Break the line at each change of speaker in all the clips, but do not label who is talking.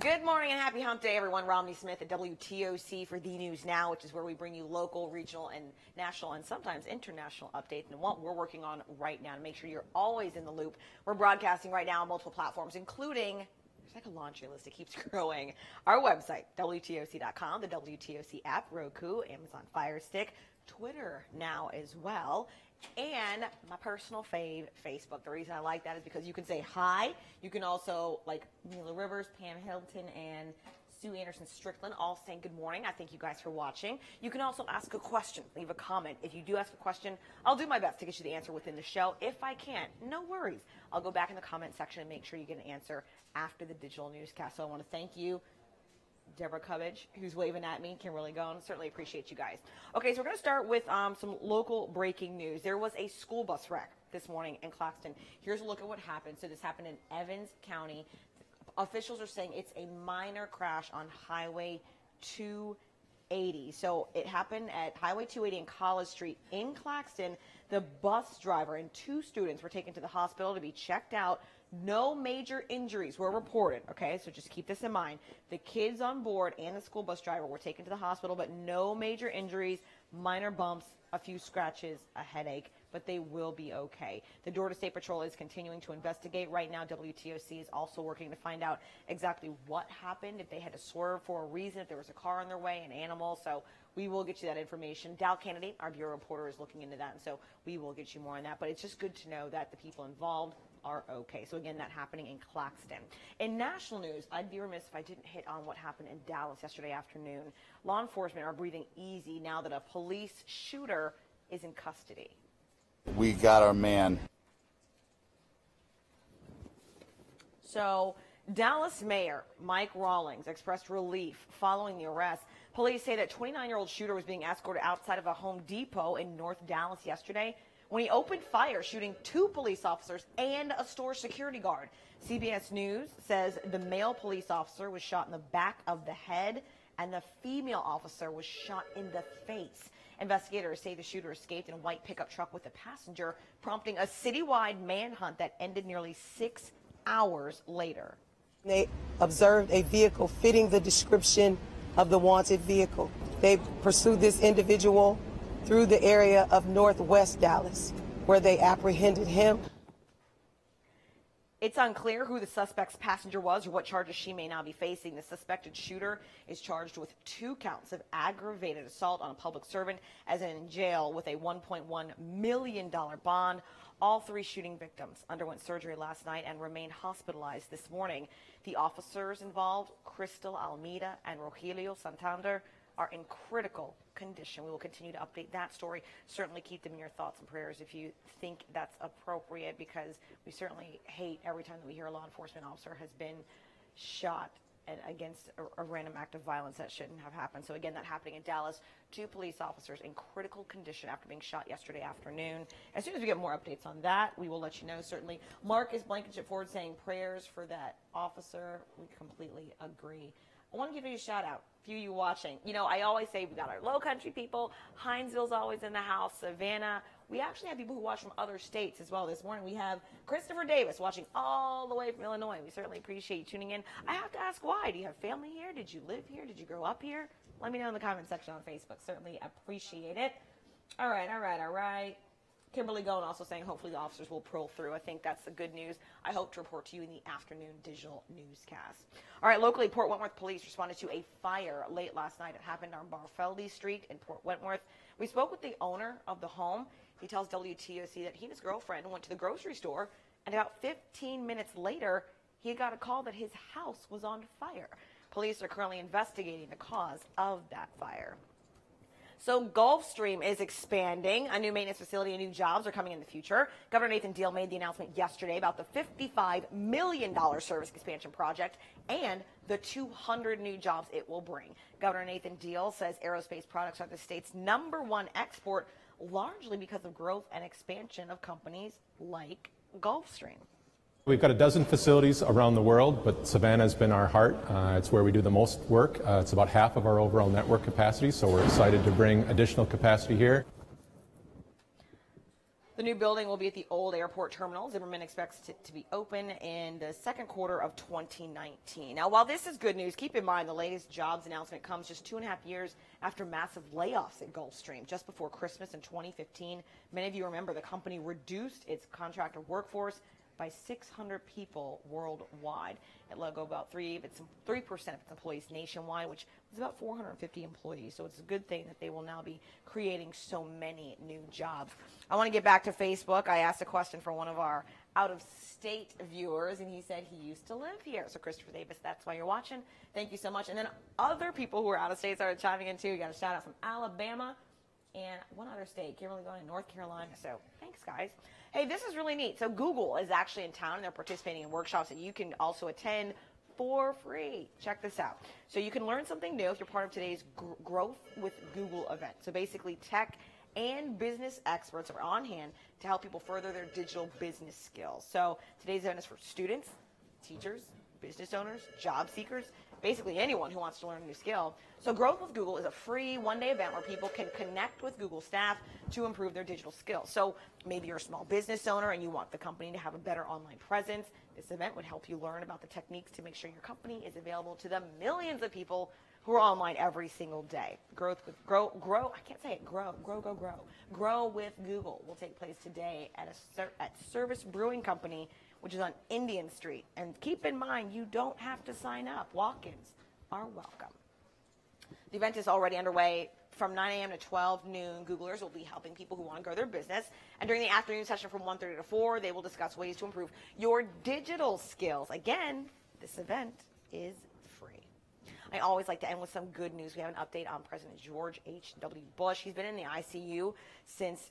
Good morning and happy hump day, everyone. Romney Smith at WTOC for The News Now, which is where we bring you local, regional, and national, and sometimes international updates and what we're working on right now to make sure you're always in the loop. We're broadcasting right now on multiple platforms, including, there's like a laundry list, it keeps growing, our website, WTOC.com, the WTOC app, Roku, Amazon Fire Stick, Twitter now as well, and my personal fave, Facebook. The reason I like that is because you can say hi. You can also, like Mila Rivers, Pam Hilton, and Sue Anderson Strickland all saying good morning. I thank you guys for watching. You can also ask a question, leave a comment. If you do ask a question, I'll do my best to get you the answer within the show. If I can't, no worries. I'll go back in the comment section and make sure you get an answer after the digital newscast. So I want to thank you, Deborah Cubbage, who's waving at me, Kimberly Gone. Certainly appreciate you guys. Okay, so we're going to start with some local breaking news. There was a school bus wreck this morning in Claxton. Here's a look at what happened. So this happened in Evans County. Officials are saying it's a minor crash on Highway 280. So it happened at Highway 280 and College Street in Claxton. The bus driver and two students were taken to the hospital to be checked out. No major injuries were reported, okay? So just keep this in mind. The kids on board and the school bus driver were taken to the hospital, but no major injuries, minor bumps, a few scratches, a headache, but they will be okay. The Georgia State Patrol is continuing to investigate. Right now, WTOC is also working to find out exactly what happened, if they had to swerve for a reason, if there was a car on their way, an animal. So we will get you that information. Dal Kennedy, our bureau reporter, is looking into that, and so we will get you more on that. But it's just good to know that the people involved are okay. So again, that happening in Claxton. In national news, I'd be remiss if I didn't hit on what happened in Dallas yesterday afternoon. Law enforcement are breathing easy now that a police shooter is in custody.
We got our man.
So Dallas Mayor Mike Rawlings expressed relief following the arrest. Police say that 29-year-old shooter was being escorted outside of a Home Depot in North Dallas yesterday when he opened fire, shooting two police officers and a store security guard. CBS News says the male police officer was shot in the back of the head and the female officer was shot in the face. Investigators say the shooter escaped in a white pickup truck with a passenger, prompting a citywide manhunt that ended nearly 6 hours later.
They observed a vehicle fitting the description of the wanted vehicle. They pursued this individual through the area of Northwest Dallas, where they apprehended him.
It's unclear who the suspect's passenger was or what charges she may now be facing. The suspected shooter is charged with 2 counts of aggravated assault on a public servant, as in jail with a $1.1 million bond. All 3 shooting victims underwent surgery last night and remain hospitalized this morning. The officers involved, Crystal Almeida and Rogelio Santander, are in critical condition. We will continue to update that story. Certainly keep them in your thoughts and prayers if you think that's appropriate, because we certainly hate every time that we hear a law enforcement officer has been shot against a random act of violence that shouldn't have happened. So again, that happening in Dallas. 2 police officers in critical condition after being shot yesterday afternoon. As soon as we get more updates on that, we will let you know. Certainly, Marcus Blankenship Ford saying prayers for that officer. We completely agree. I want to give you a shout out. Few of you watching. You know, I always say we got our low country people. Hinesville's always in the house. Savannah. We actually have people who watch from other states as well. This morning we have Christopher Davis watching all the way from Illinois. We certainly appreciate you tuning in. I have to ask why. Do you have family here? Did you live here? Did you grow up here? Let me know in the comment section on Facebook. Certainly appreciate it. All right. Kimberly Gone also saying hopefully the officers will pull through. I think that's the good news. I hope to report to you in the afternoon digital newscast. All right, locally, Port Wentworth police responded to a fire late last night. It happened on Bartheldy Street in Port Wentworth. We spoke with the owner of the home. He tells WTOC that he and his girlfriend went to the grocery store, and about 15 minutes later, he got a call that his house was on fire. Police are currently investigating the cause of that fire. So Gulfstream is expanding. A new maintenance facility and new jobs are coming in the future. Governor Nathan Deal made the announcement yesterday about the $55 million service expansion project and the 200 new jobs it will bring. Governor Nathan Deal says aerospace products are the state's #1 export, largely because of growth and expansion of companies like Gulfstream.
We've got a dozen facilities around the world, but Savannah has been our heart. It's where we do the most work. It's about half of our overall network capacity, so we're excited to bring additional capacity here.
The new building will be at the old airport terminal. Zimmerman expects it to be open in the second quarter of 2019. Now, while this is good news, keep in mind the latest jobs announcement comes just 2.5 years after massive layoffs at Gulfstream. Just before Christmas in 2015, many of you remember the company reduced its contractor workforce by 600 people worldwide. It let go about 3% of its employees nationwide, which was about 450 employees. So it's a good thing that they will now be creating so many new jobs. I want to get back to Facebook. I asked a question for one of our out-of-state viewers, and he said he used to live here. So Christopher Davis, that's why you're watching. Thank you so much. And then other people who are out of state started chiming in too. You got a shout out from Alabama and one other state, Kimberly going to North Carolina. So thanks, guys. Hey, this is really neat. So Google is actually in town, and they're participating in workshops that you can also attend for free. Check this out. So you can learn something new if you're part of today's Growth with Google event. So basically, tech and business experts are on hand to help people further their digital business skills. So today's event is for students, teachers, business owners, job seekers, basically anyone who wants to learn a new skill. So Growth with Google is a free one-day event where people can connect with Google staff to improve their digital skills. So maybe you're a small business owner and you want the company to have a better online presence. This event would help you learn about the techniques to make sure your company is available to the millions of people who are online every single day. Grow with Google will take place today at Service Brewing Company, which is on Indian Street. And keep in mind, you don't have to sign up. Walk-ins are welcome. The event is already underway. From 9 a.m. to 12 noon, Googlers will be helping people who want to grow their business. And during the afternoon session from 1:30 to 4, they will discuss ways to improve your digital skills. Again, this event is free. I always like to end with some good news. We have an update on President George H.W. Bush. He's been in the ICU since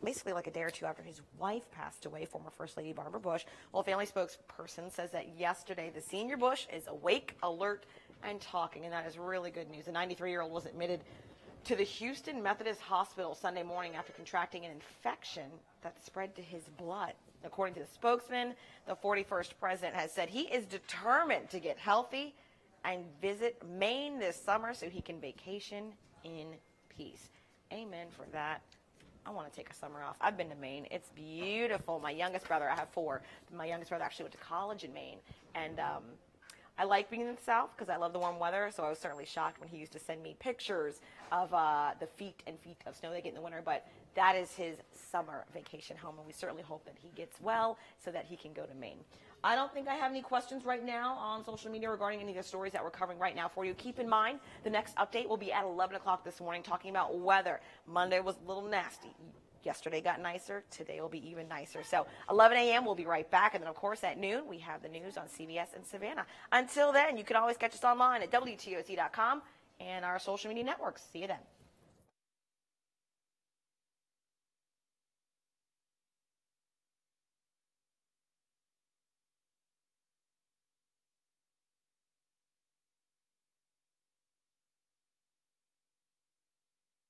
basically like a day or two after his wife passed away, former First Lady Barbara Bush. Well, a family spokesperson says that yesterday the senior Bush is awake, alert, and talking, and that is really good news. The 93-year-old was admitted to the Houston Methodist Hospital Sunday morning after contracting an infection that spread to his blood. According to the spokesman, the 41st president has said he is determined to get healthy and visit Maine this summer so he can vacation in peace. Amen for that. I want to take a summer off. I've been to Maine. It's beautiful. My youngest brother, I have 4. My youngest brother actually went to college in Maine, and I like being in the South because I love the warm weather, so I was certainly shocked when he used to send me pictures of the feet of snow they get in the winter, but that is his summer vacation home, and we certainly hope that he gets well so that he can go to Maine. I don't think I have any questions right now on social media regarding any of the stories that we're covering right now for you. Keep in mind, the next update will be at 11 o'clock this morning talking about weather. Monday was a little nasty. Yesterday got nicer. Today will be even nicer. So 11 a.m. we'll be right back. And then, of course, at noon, we have the news on CBS and Savannah. Until then, you can always catch us online at WTOC.com and our social media networks. See you then.